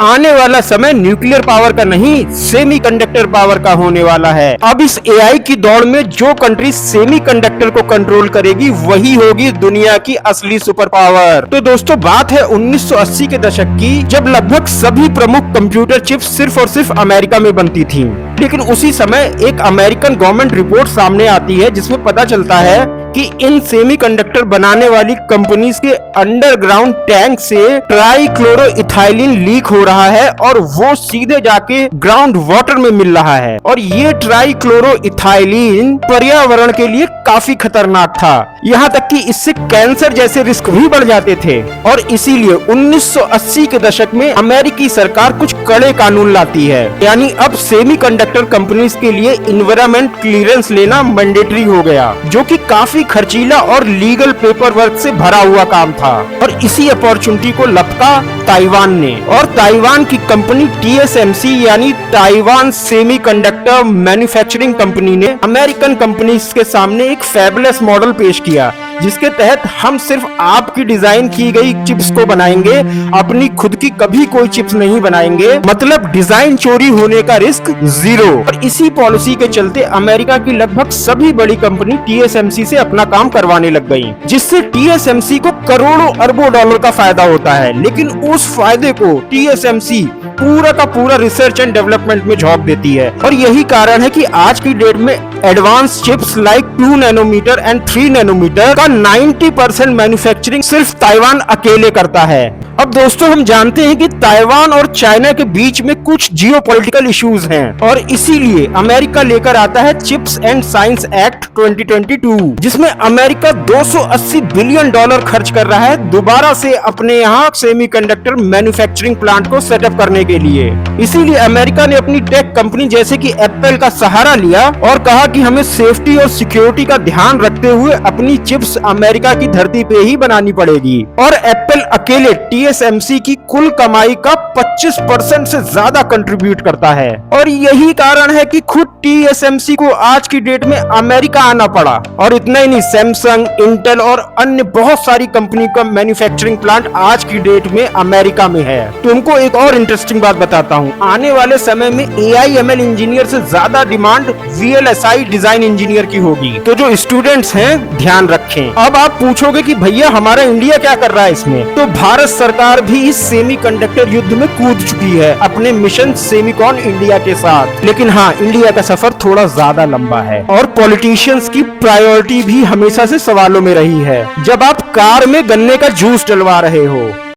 आने वाला समय न्यूक्लियर पावर का नहीं, सेमीकंडक्टर पावर का होने वाला है। अब इस एआई की दौड़ में जो कंट्री सेमीकंडक्टर को कंट्रोल करेगी वही होगी दुनिया की असली सुपर पावर। तो दोस्तों, बात है 1980 के दशक की, जब लगभग सभी प्रमुख कंप्यूटर चिप्स सिर्फ और सिर्फ अमेरिका में बनती थी। लेकिन उसी समय एक अमेरिकन गवर्नमेंट रिपोर्ट सामने आती है जिसमें पता चलता है कि इन सेमीकंडक्टर बनाने वाली कंपनीज के अंडरग्राउंड टैंक से ट्राइक्लोरोइथाइलिन लीक हो रहा है और वो सीधे जाके ग्राउंड वाटर में मिल रहा है। और ये ट्राइक्लोरोइथाइलिन पर्यावरण के लिए काफी खतरनाक था, यहाँ तक कि इससे कैंसर जैसे रिस्क भी बढ़ जाते थे। और इसीलिए 1980 के दशक में अमेरिकी सरकार कुछ कड़े कानून लाती है, यानी अब सेमीकंडक्टर कंपनीज के लिए एनवायरनमेंट क्लियरेंस लेना मैंडेटरी हो गया, जो कि काफी खर्चीला और लीगल पेपर वर्क से भरा हुआ काम था। और इसी अपॉर्चुनिटी को लपका ताइवान ने, और ताइवान की कंपनी TSMC यानी ताइवान सेमीकंडक्टर मैन्युफैक्चरिंग कंपनी ने अमेरिकन कंपनीज के सामने एक फैबुलस मॉडल पेश किया, जिसके तहत हम सिर्फ आपकी डिजाइन की गई चिप्स को बनाएंगे, अपनी खुद की कभी कोई चिप्स नहीं बनाएंगे। मतलब डिजाइन चोरी होने का रिस्क जीरो। और इसी पॉलिसी के चलते अमेरिका की लगभग सभी बड़ी कंपनी TSMC से अपना काम करवाने लग गई, जिससे TSMC को करोड़ों अरबों डॉलर का फायदा होता है। लेकिन उस फायदे को TSMC पूरा का पूरा रिसर्च एंड डेवलपमेंट में झोंक देती है। और यही कारण है कि आज की डेट में advance chips like 2 nanometre and 3 nanometre का 90% मैन्युफैक्चरिंग सिर्फ ताइवान अकेले करता है। अब दोस्तों, हम जानते हैं कि ताइवान और चाइना के बीच में कुछ जियोपॉलिटिकल इश्यूज हैं, और इसीलिए अमेरिका लेकर आता है चिप्स एंड साइंस एक्ट 2022, जिसमें अमेरिका 280 बिलियन डॉलर खर्च कर रहा है दोबारा से अपने यहाँ सेमीकंडक्टर मैन्युफैक्चरिंग प्लांट को सेटअप करने के लिए। इसीलिए अमेरिका ने अपनी टेक कंपनी जैसे कि एप्पल का सहारा लिया और कहा कि हमें सेफ्टी और सिक्योरिटी का ध्यान रखते हुए अपनी चिप्स अमेरिका की धरती पे ही बनानी पड़ेगी। और एप्पल अकेले TSMC की कुल कमाई का 25% से ज्यादा कंट्रीब्यूट करता है। और यही कारण है कि खुद TSMC को आज की डेट में अमेरिका आना पड़ा। और इतना ही नहीं, सैमसंग, इंटेल और अन्य बहुत सारी कंपनी का मैन्युफैक्चरिंग प्लांट आज की डेट में अमेरिका में है। तुमको एक और इंटरेस्टिंग बात बताता हूँ, आने वाले समय में AI/ML इंजीनियर से ज्यादा डिमांड VLSI डिजाइन इंजीनियर की होगी। तो जो स्टूडेंट्स हैं ध्यान रखें। अब आप पूछोगे कि भैया हमारा इंडिया क्या कर रहा है इसमें, तो भारत सरकार भी इस सेमीकंडक्टर युद्ध में कूद चुकी है अपने मिशन सेमिकॉन इंडिया के साथ। लेकिन हाँ, इंडिया का सफर थोड़ा ज्यादा लंबा है और पॉलिटिशियंस की प्रायोरिटी भी हमेशा से सवालों में रही है, जब आप कार में गन्ने का जूस डलवा रहे हो।